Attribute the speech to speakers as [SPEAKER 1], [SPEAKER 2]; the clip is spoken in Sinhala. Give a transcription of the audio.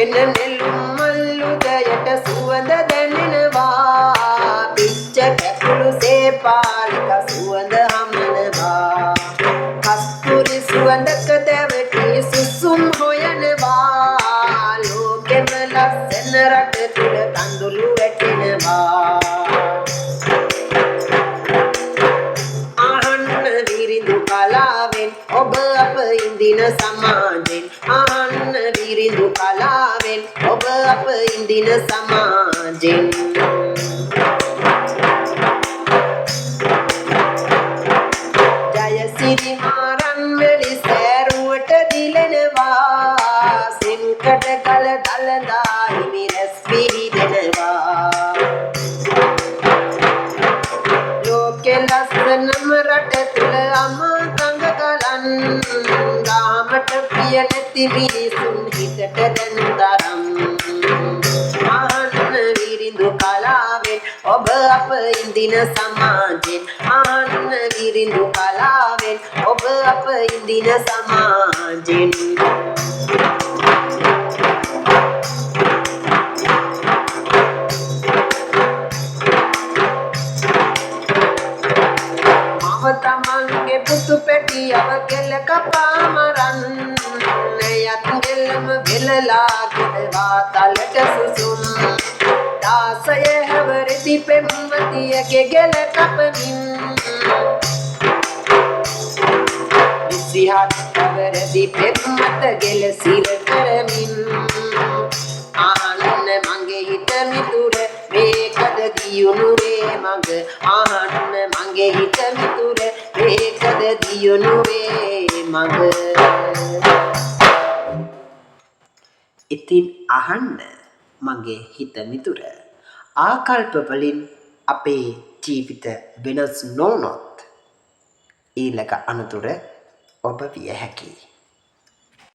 [SPEAKER 1] වෙන නෙළුම් මල්ලුදයට සුවඳ දැනෙනවා පිච්ච කැකුළු සේපාලික සුවඳ හමනවා කස්තුරි සුවඳක දැවටි සුසුම් හොයනවා ලෝකෙම ලස්සන රට තුල කඳුළු වැටෙනවා අහන්න විරිඳු කලාවෙන් ඔබ අප ඉඳින සමාජෙන් අහන්න විරිඳු කලාවෙන් ඔබ අප ඉඳින සමාජෙන් ජයසිරි මාරන්වැලි සෑරුවට දිලෙනවා සෙන්කඩ කල දළදා හිමි රැස් විහිදෙනවා ලෝකෙ ලස්සනම රට තුල අමා කඟ ගලන් ගාමට පිය නැති මිනිසුන් හිතට දැන් තරම් අහන්න විරිඳු කලාවෙන් ඔබ අප ඉඳින සමාජෙන් අහන්න විරිඳු කලාවෙන් ඔබ අප ඉඳින සමාජෙන් තමන්ගේ පුතු පැටියව කෙල කපාමරන් යත් ගෙල්ලම වෙලලාගෙන වාතලට සුසුම් දාසය හැවරදි පෙම්වතියගේ ගෙල කපමින් විසිහත් හැවරදි පෙම්වත ගෙල සිර කරමින් අහන්න මගේ හිත මිතුර මේකද දියුණුවේ මග අහන්න මගේ හිත මිතුර මේකද දියුණුවේ මග ඉතින් අහන්න මගේ හිත මිතුර ආකල්ප වලින් අපේ ජීවිත වෙනස් නොවුනොත් ඊළඟ අනතුර ඔබ විය හැකියි